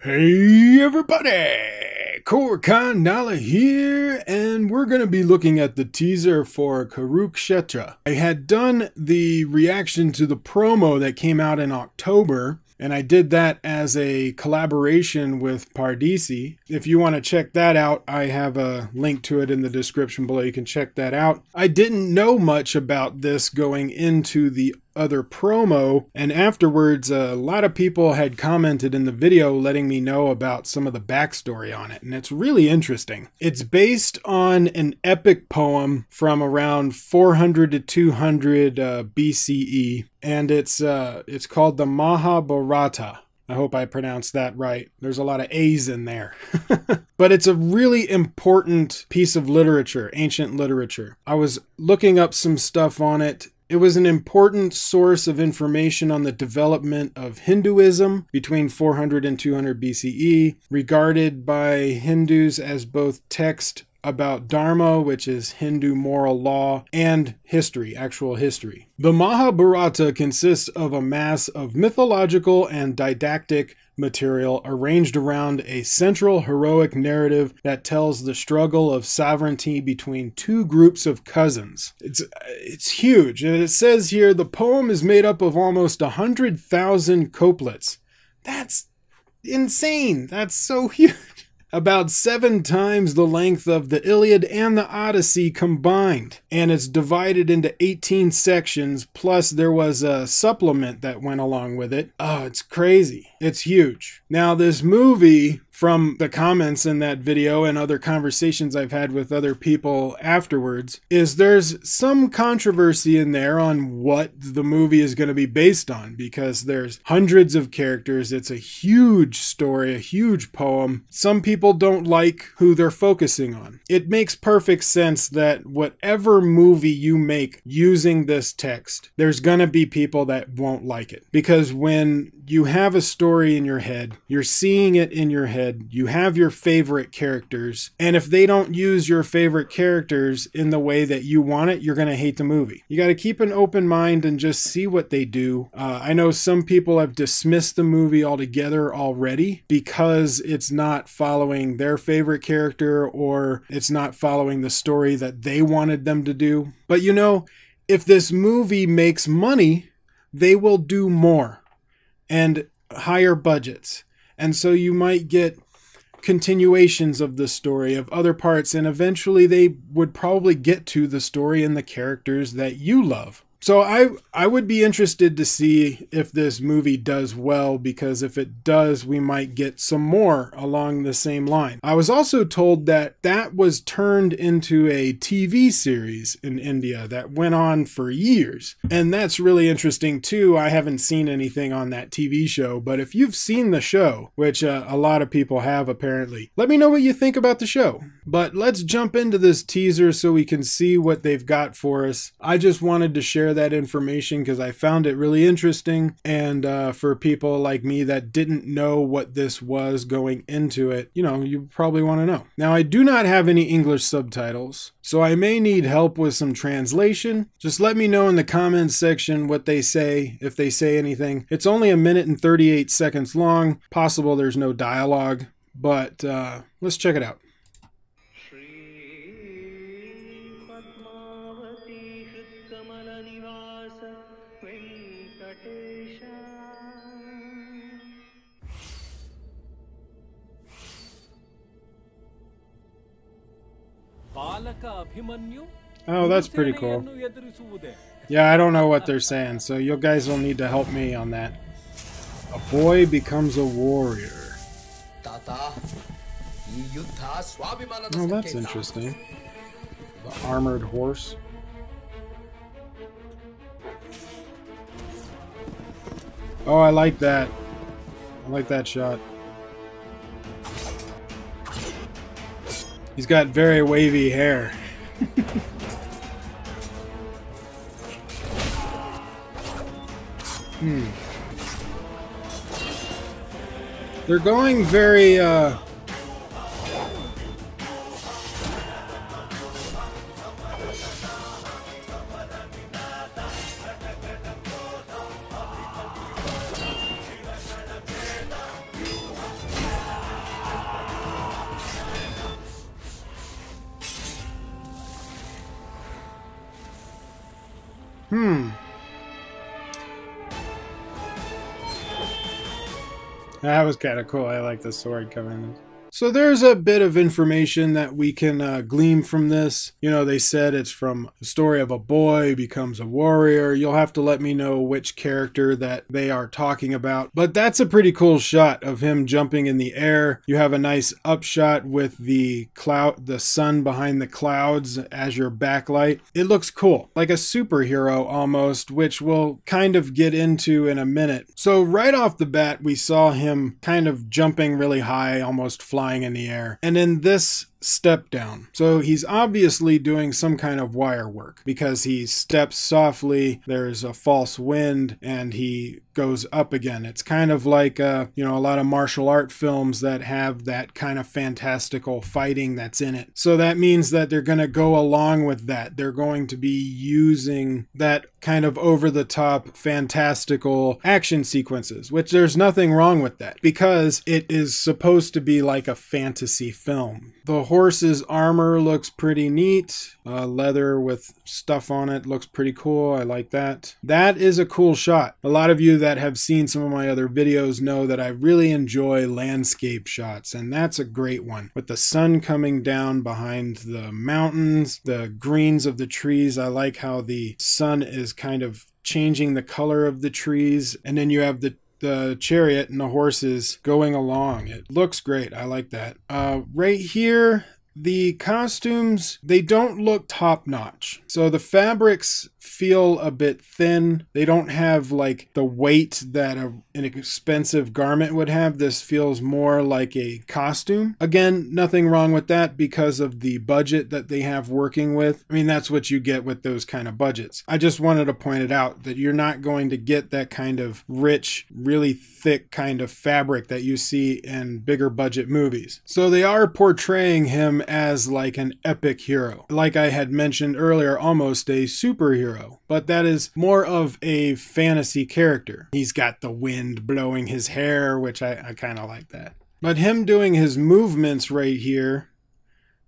Hey everybody! Koricon here, and we're going to be looking at the teaser for Kurukshetra. I had done the reaction to the promo that came out in October, and I did that as a collaboration with Pardesi. If you want to check that out, I have a link to it in the description below. You can check that out. I didn't know much about this going into the other promo, and afterwards a lot of people had commented in the video letting me know about some of the backstory on it, and it's really interesting. It's based on an epic poem from around 400 to 200 BCE, and it's called the Mahabharata. I hope I pronounced that right. There's a lot of A's in there. But it's a really important piece of literature, ancient literature. I was looking up some stuff on it. It was an important source of information on the development of Hinduism between 400 and 200 BCE, regarded by Hindus as both text about Dharma, which is Hindu moral law, and history, actual history. The Mahabharata consists of a mass of mythological and didactic material arranged around a central heroic narrative that tells the struggle of sovereignty between two groups of cousins. It's huge, and it says here the poem is made up of almost 100,000 couplets. That's insane. That's so huge. About 7 times the length of the Iliad and the Odyssey combined. And it's divided into 18 sections, plus there was a supplement that went along with it. Oh, it's crazy. It's huge. Now, this movie, from the comments in that video and other conversations I've had with other people afterwards, is there's some controversy in there on what the movie is going to be based on, because there's hundreds of characters. It's a huge story, a huge poem. Some people don't like who they're focusing on. It makes perfect sense that whatever movie you make using this text, there's going to be people that won't like it. Because when you have a story in your head, you're seeing it in your head, you have your favorite characters, and if they don't use your favorite characters in the way that you want it, you're going to hate the movie. You got to keep an open mind and just see what they do. I know some people have dismissed the movie altogether already because it's not following their favorite character, or it's not following the story that they wanted them to do. But you know, if this movie makes money, they will do more and higher budgets. And so you might get continuations of the story of other parts, and eventually they would probably get to the story and the characters that you love. So I would be interested to see if this movie does well, because if it does, we might get some more along the same line. I was also told that that was turned into a TV series in India that went on for years. And that's really interesting too. I haven't seen anything on that TV show, but if you've seen the show, which a lot of people have apparently, let me know what you think about the show. But let's jump into this teaser so we can see what they've got for us. I just wanted to share that information because I found it really interesting, and for people like me that didn't know what this was going into it, you know, you probably want to know. Now, I do not have any English subtitles, so I may need help with some translation. Just let me know in the comments section what they say, if they say anything. It's only 1 minute and 38 seconds long. Possible there's no dialogue, but let's check it out. Oh, that's pretty cool. Yeah, I don't know what they're saying, so you guys will need to help me on that. A boy becomes a warrior. Oh, that's interesting. The armored horse. Oh, I like that. I like that shot. He's got very wavy hair. They're going very, That was kind of cool. I like the sword coming. So there's a bit of information that we can glean from this. You know, they said it's from the story of a boy becomes a warrior. You'll have to let me know which character that they are talking about. But that's a pretty cool shot of him jumping in the air. You have a nice upshot with the sun behind the clouds as your backlight. It looks cool, like a superhero almost, which we'll kind of get into in a minute. So right off the bat, we saw him kind of jumping really high, almost flying in the air. And in this step down. So he's obviously doing some kind of wire work because he steps softly, there's a false wind, and he goes up again. It's kind of like, you know, a lot of martial art films that have that kind of fantastical fighting that's in it. So that means that they're going to go along with that. They're going to be using that kind of over-the-top fantastical action sequences, which there's nothing wrong with that because it is supposed to be like a fantasy film. The horse's armor looks pretty neat. Leather with stuff on it looks pretty cool. I like that. That is a cool shot. A lot of you that have seen some of my other videos know that I really enjoy landscape shots, and that's a great one. With the sun coming down behind the mountains, the greens of the trees. I like how the sun is kind of changing the color of the trees, and then you have the chariot and the horses going along. It looks great. I like that. Right here, the costumes, they don't look top-notch. So the fabrics feel a bit thin. They don't have like the weight that an expensive garment would have. This feels more like a costume. Again, nothing wrong with that because of the budget that they have working with. I mean, that's what you get with those kind of budgets. I just wanted to point it out that you're not going to get that kind of rich, really thick kind of fabric that you see in bigger budget movies. So they are portraying him as like an epic hero. Like I had mentioned earlier, almost a superhero. But that is more of a fantasy character. He's got the wind blowing his hair, which I kind of like that. But him doing his movements right here,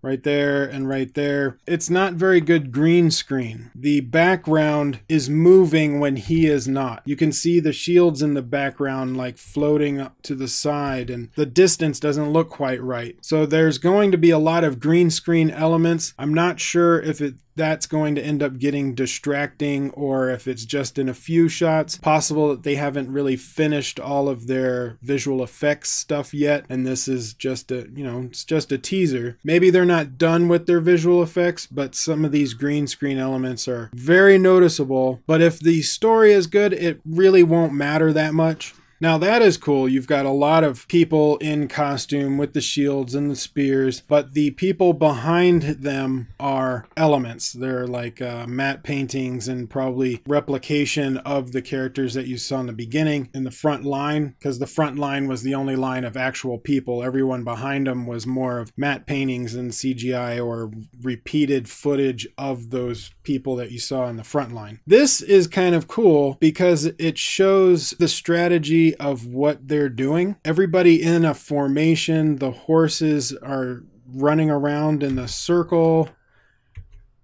right there and right there, it's not very good green screen. The background is moving when he is not. You can see the shields in the background like floating up to the side, and the distance doesn't look quite right. So there's going to be a lot of green screen elements. I'm not sure if that's going to end up getting distracting or if it's just in a few shots. Possible that they haven't really finished all of their visual effects stuff yet, and this is just a, you know, it's just a teaser. Maybe they're not done with their visual effects, but some of these green screen elements are very noticeable. But if the story is good, it really won't matter that much. Now that is cool. You've got a lot of people in costume with the shields and the spears, but the people behind them are elements. They're like matte paintings and probably replication of the characters that you saw in the beginning in the front line, because the front line was the only line of actual people. Everyone behind them was more of matte paintings and CGI or repeated footage of those people that you saw in the front line. This is kind of cool because it shows the strategy of what they're doing. Everybody in a formation, the horses are running around in a circle,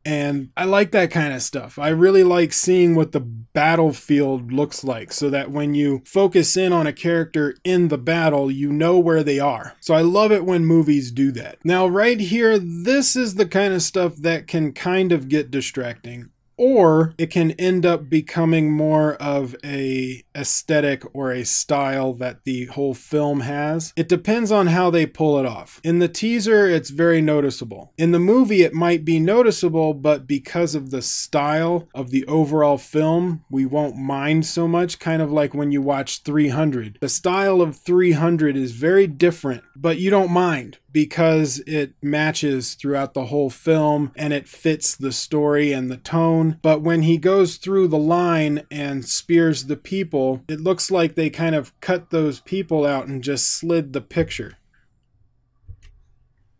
and I like that kind of stuff. I really like seeing what the battlefield looks like so that when you focus in on a character in the battle, you know where they are. So I love it when movies do that. Now right here, this is the kind of stuff that can kind of get distracting, or it can end up becoming more of a aesthetic or a style that the whole film has. It depends on how they pull it off. In the teaser, it's very noticeable. In the movie, it might be noticeable, but because of the style of the overall film, we won't mind so much, kind of like when you watch 300. The style of 300 is very different, but you don't mind, because it matches throughout the whole film and it fits the story and the tone. But when he goes through the line and spears the people, it looks like they kind of cut those people out and just slid the picture.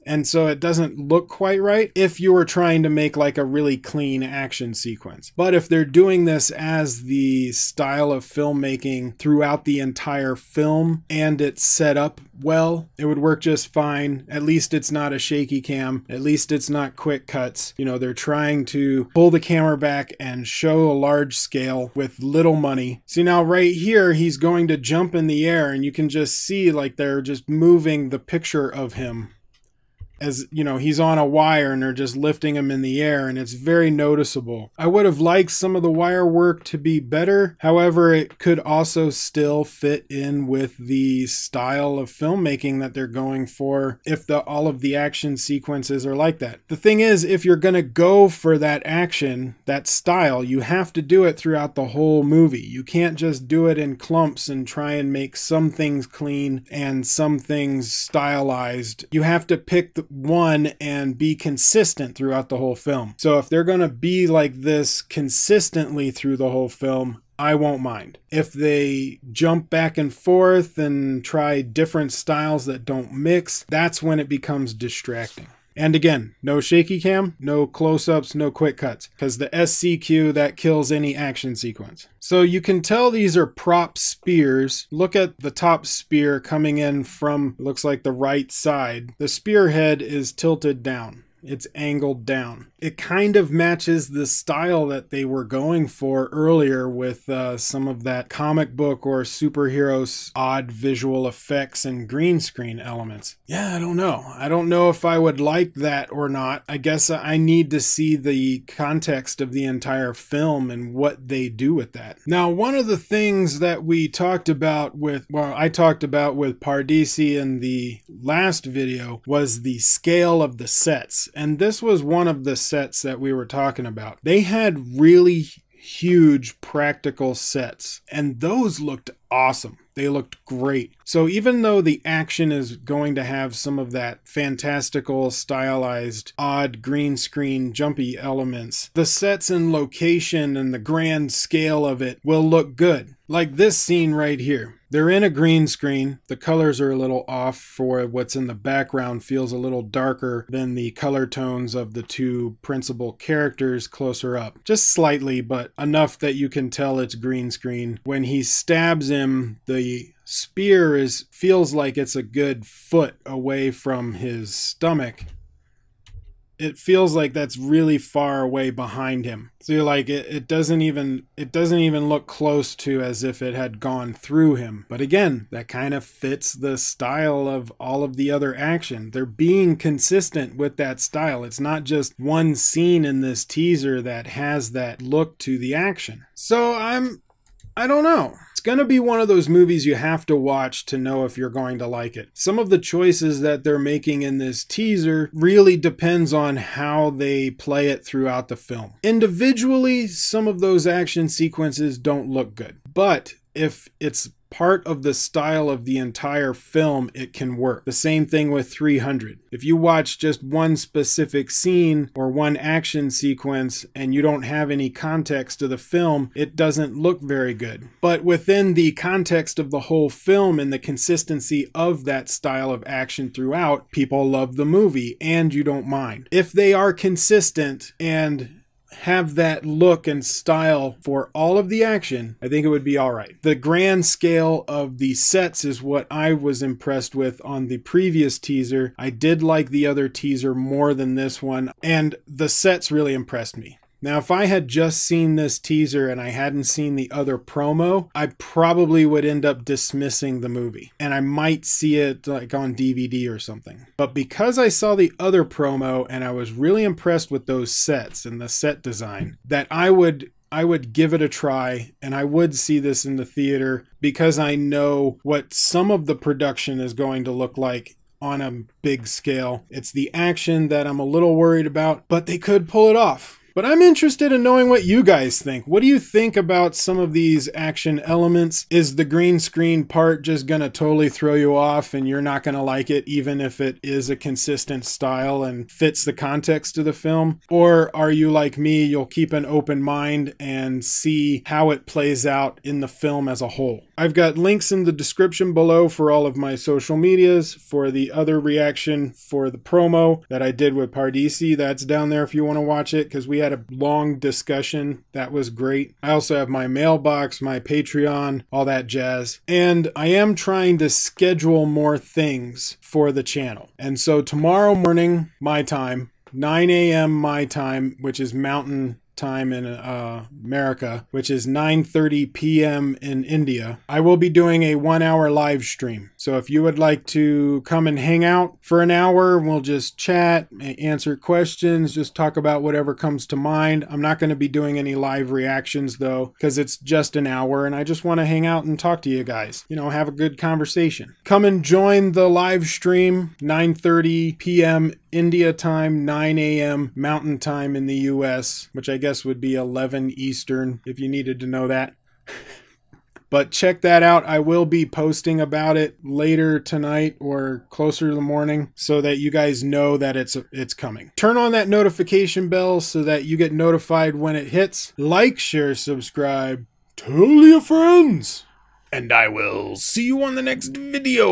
and so it doesn't look quite right if you were trying to make like a really clean action sequence. But if they're doing this as the style of filmmaking throughout the entire film and it's set up well, it would work just fine. At least it's not a shaky cam. At least it's not quick cuts. You know, they're trying to pull the camera back and show a large scale with little money. See, now right here, he's going to jump in the air and you can just see like they're just moving the picture of him. As you know, he's on a wire and they're just lifting him in the air, and it's very noticeable. I would have liked some of the wire work to be better. However, it could also still fit in with the style of filmmaking that they're going for if all of the action sequences are like that. The thing is, if you're going to go for that action, that style, you have to do it throughout the whole movie. You can't just do it in clumps and try and make some things clean and some things stylized. You have to pick one and be consistent throughout the whole film. So if they're going to be like this consistently through the whole film, I won't mind. If they jump back and forth and try different styles that don't mix, that's when it becomes distracting. And again, no shaky cam, no close-ups, no quick cuts, because the SCQ, that kills any action sequence. So you can tell these are prop spears. Look at the top spear coming in from, looks like the right side. The spearhead is tilted down. It's angled down. It kind of matches the style that they were going for earlier with some of that comic book or superheroes odd visual effects and green screen elements. Yeah, I don't know. I don't know if I would like that or not. I guess I need to see the context of the entire film and what they do with that. Now, one of the things that we talked about with, well, I talked about with Pardesi in the last video was the scale of the sets. And this was one of the sets that we were talking about. They had really huge practical sets, and those looked awesome. They looked great. So even though the action is going to have some of that fantastical, stylized, odd green screen jumpy elements, the sets and location and the grand scale of it will look good. Like this scene right here. They're in a green screen. The colors are a little off for what's in the background, feels a little darker than the color tones of the two principal characters closer up. Just slightly, but enough that you can tell it's green screen. When he stabs him, the spear feels like it's a good foot away from his stomach. It feels like that's really far away behind him. So you're like, it doesn't even look close to as if it had gone through him. But again, that kind of fits the style of all of the other action. They're being consistent with that style. It's not just one scene in this teaser that has that look to the action. So I don't know. It's going to be one of those movies you have to watch to know if you're going to like it. Some of the choices that they're making in this teaser really depends on how they play it throughout the film. Individually, some of those action sequences don't look good. But if it's part of the style of the entire film, it can work. The same thing with 300. If you watch just one specific scene or one action sequence and you don't have any context to the film, it doesn't look very good. But within the context of the whole film and the consistency of that style of action throughout, people love the movie and you don't mind. If they are consistent and have that look and style for all of the action, I think it would be all right. The grand scale of the sets is what I was impressed with on the previous teaser. I did like the other teaser more than this one, and the sets really impressed me. Now, if I had just seen this teaser and I hadn't seen the other promo, I probably would end up dismissing the movie. And I might see it like on DVD or something. But because I saw the other promo and I was really impressed with those sets and the set design, that I would give it a try, and I would see this in the theater because I know what some of the production is going to look like on a big scale. It's the action that I'm a little worried about, but they could pull it off. But I'm interested in knowing what you guys think. What do you think about some of these action elements? Is the green screen part just gonna totally throw you off and you're not gonna like it even if it is a consistent style and fits the context of the film? Or are you like me, you'll keep an open mind and see how it plays out in the film as a whole? I've got links in the description below for all of my social medias, for the other reaction for the promo that I did with Pardesi. That's down there if you want to watch it, because we had a long discussion. That was great. I also have my Mailbox, my Patreon, all that jazz. And I am trying to schedule more things for the channel. And so tomorrow morning, my time, 9 a.m. my time, which is Mountain time in America, which is 9:30 p.m. in India, I will be doing a 1-hour live stream. So if you would like to come and hang out for an hour, we'll just chat, answer questions, just talk about whatever comes to mind. I'm not going to be doing any live reactions though, because it's just an hour and I just want to hang out and talk to you guys, you know, have a good conversation. Come and join the live stream, 9:30 p.m. India time, 9 a.m. Mountain time in the US, which I guess would be 11 Eastern if you needed to know that. But check that out. I will be posting about it later tonight or closer to the morning so that you guys know that it's coming. Turn on that notification bell so that you get notified when it hits. Like, share, subscribe. Tell your friends. And I will see you on the next video.